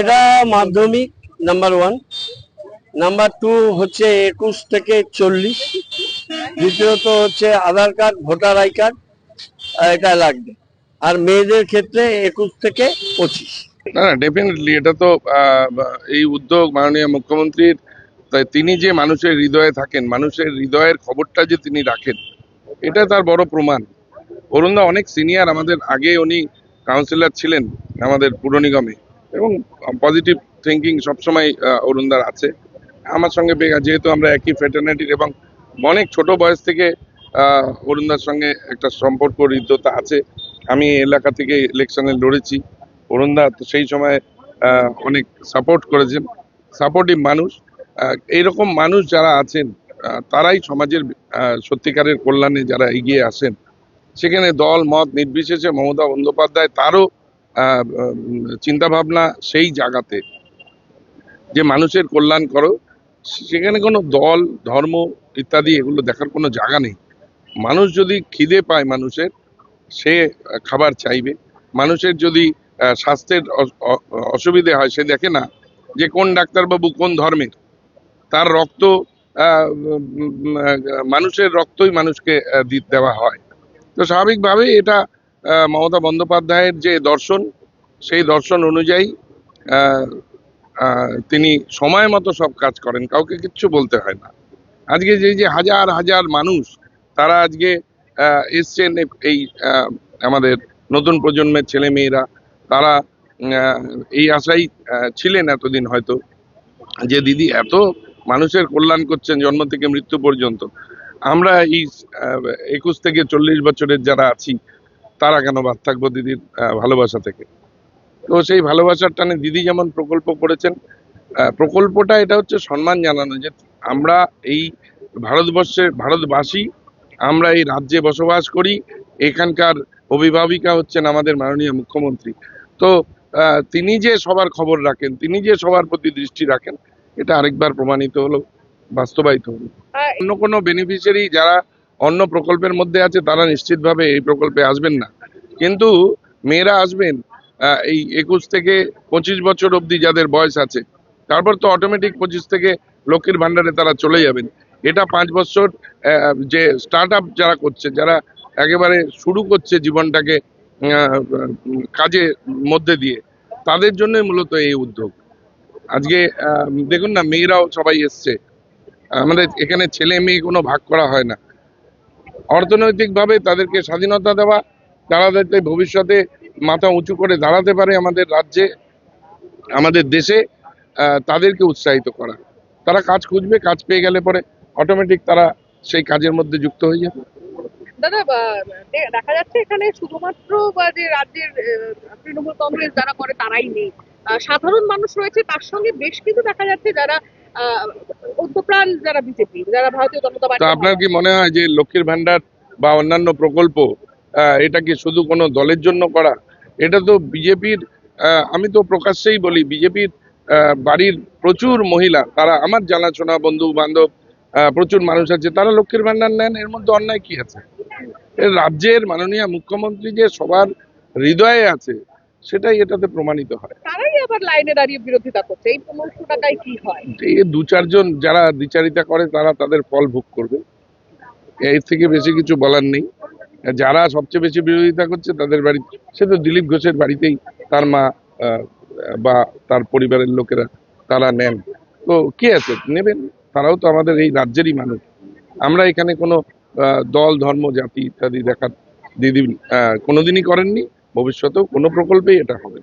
এটা মাধ্যমিক number 1, number 2 হচ্ছে 21 থেকে 40, দ্বিতীয়ত হচ্ছে আধার কার্ড, ভোটার আই কার্ড, এটা লাগবে। আর মেয়েদের ক্ষেত্রে 21 থেকে 25। না না, ডেফিনেটলি এটা তো এই উদ্যোগ মাননীয় মুখ্যমন্ত্রীর। তাই তিনি যে মানুষের হৃদয়ে থাকেন, মানুষের হৃদয়ের খবরটা যে তিনি রাখেন, এটা তার বড় প্রমাণ। অরুণদা অনেক সিনিয়র, আমাদের আগে উনি কাউন্সিলর ছিলেন আমাদের পুর নিগমে, এবং পজিটিভ থিঙ্কিং সবসময় অরুণদার আছে। আমার সঙ্গে যেহেতু আমরা একই ফ্রেটার্নিটির, এবং অনেক ছোট বয়স থেকে অরুণদার সঙ্গে একটা সম্পর্ক হৃদ্যতা আছে। আমি এলাকা থেকে ইলেকশনে লড়েছি, অরুণদা তো সেই সময় অনেক সাপোর্ট করেছেন। সাপোর্টিভ মানুষ, এইরকম মানুষ যারা আছেন তারাই সমাজের সত্যিকারের কল্যাণে যারা এগিয়ে আসেন। সেখানে দল মত নির্বিশেষে মমতা বন্দ্যোপাধ্যায় তারও চিন্তা ভাবনা সেই জায়গাতে যে মানুষের কল্যাণ করো। সেখানে কোনো দল ধর্ম ইত্যাদি এগুলো দেখার কোনো জায়গা নেই। মানুষ যদি খিদে পায়, মানুষের সে খাবার চাইবে। মানুষের যদি স্বাস্থ্যের অসুবিধে হয়, সে দেখে না যে কোন ডাক্তারবাবু কোন ধর্মের। তার রক্ত, মানুষের রক্তই মানুষকে দেওয়া হয়। তো স্বাভাবিকভাবেই এটা মমতা বন্দ্যোপাধ্যায়ের যে দর্শন, সেই দর্শন অনুযায়ী তিনি সময় মতো সব কাজ করেন, কাউকে কিচ্ছু বলতে হয় না। আজকে যে হাজার হাজার মানুষ তারা আজকে এসছেন, এই আমাদের নতুন প্রজন্মের ছেলে মেয়েরা, তারা এই আশাই ছিলেন এতদিন হয়তো, যে দিদি এত মানুষের কল্যাণ করছেন জন্ম থেকে মৃত্যু পর্যন্ত। আমরা এই 21 থেকে 40 বছরের যারা আছি, তারা কেন বাদ থাকবো দিদির ভালোবাসা থেকে? তো সেই ভালোবাসার টানে দিদি যেমন প্রকল্প করেছেন, প্রকল্পটা এটা হচ্ছে সম্মান জানানো যে আমরা এই ভারতবাসী, আমরা এই রাজ্যে বসবাস করি, এখানকার অভিভাবিকা হচ্ছেন আমাদের মাননীয় মুখ্যমন্ত্রী। তো তিনি যে সবার খবর রাখেন, তিনি যে সবার প্রতি দৃষ্টি রাখেন, এটা আরেকবার প্রমাণিত হলো, বাস্তবায়িত হলো। অন্য কোনো বেনিফিশিয়ারি যারা অন্য প্রকল্পের মধ্যে আছে, তারা নিশ্চিতভাবে এই প্রকল্পে আসবেন না, কিন্তু মেয়েরা আসবেন এই 21 থেকে 25 বছর অবধি যাদের বয়স আছে। তারপর তো অটোমেটিক 25 থেকে লক্ষ্মীর ভান্ডারে তারা চলে যাবেন। এটা 5 বছর যে স্টার্ট আপ যারা করছে, যারা একেবারে শুরু করছে জীবনটাকে কাজের মধ্যে দিয়ে, তাদের জন্যই মূলত এই উদ্যোগ। আজকে দেখুন না, মেয়েরাও সবাই এসছে। আমাদের এখানে ছেলে মেয়ে কোনো ভাগ করা হয় না। অর্থনৈতিকভাবে তাদেরকে স্বাধীনতা দেওয়া, তারা যাতে ভবিষ্যতে মাথা উঁচু করে দাঁড়াতে পারে আমাদের রাজ্যে, আমাদের দেশে, তাদেরকে উৎসাহিত করা। তারা কাজ খুঁজবে, কাজ পেয়ে গেলে পরে অটোমেটিক তারা সেই কাজের মধ্যে যুক্ত হয়ে যাবে। দাদা, দেখা যাচ্ছে এখানে শুধুমাত্র যে রাজ্যের তৃণমূল কংগ্রেস যারা করে তারাই নেই, সাধারণ মানুষ রয়েছে, তার সঙ্গে বেশ কিছু দেখা যাচ্ছে যারা উদ্যপ্রাণ, যারা বিজেপি, যারা ভারতীয় জনতা পার্টি। আপনার কি মনে হয় যে লক্ষ্মীর ভান্ডার বা অন্যান্য প্রকল্প এটা কি শুধু কোনো দলের জন্য করা? এটা তো বিজেপির, আমি তো প্রকাশ্যেই বলি, বিজেপির বাড়ির প্রচুর মহিলা, তারা আমার জানাশোনা বন্ধু বান্ধব প্রচুর মানুষ আছে, তারা লক্ষ্মীর ভান্ডার নেন। এর মধ্যে অন্যায় কি আছে? রাজ্যের মাননীয় মুখ্যমন্ত্রী যে সবার হৃদয়ে আছে, সেটাই এটাতে প্রমাণিত হয়। তারাই আবার লাইনে দাঁড়িয়ে বিরোধিতা করছে। এই 1500 টাকায় কি হয়? এই 2-4 জন যারা দ্বিচারিতা করে, তারা তাদের ফল ভোগ করবে। এর থেকে বেশি কিছু বলার নেই। যারা সবচেয়ে বেশি বিরোধিতা করছে, তাদের বাড়ি, সে তো দিলীপ ঘোষের বাড়িতেই তার মা বা তার পরিবারের লোকেরা তারা নেন। তো কি আছে, নেবেন, তারাও তো আমাদের এই রাজ্যেরই মানুষ। আমরা এখানে কোনো দল ধর্ম জাতি ইত্যাদি দেখার দিদি কোনোদিনই করেননি, ভবিষ্যতেও কোনো প্রকল্পেই এটা হবে না।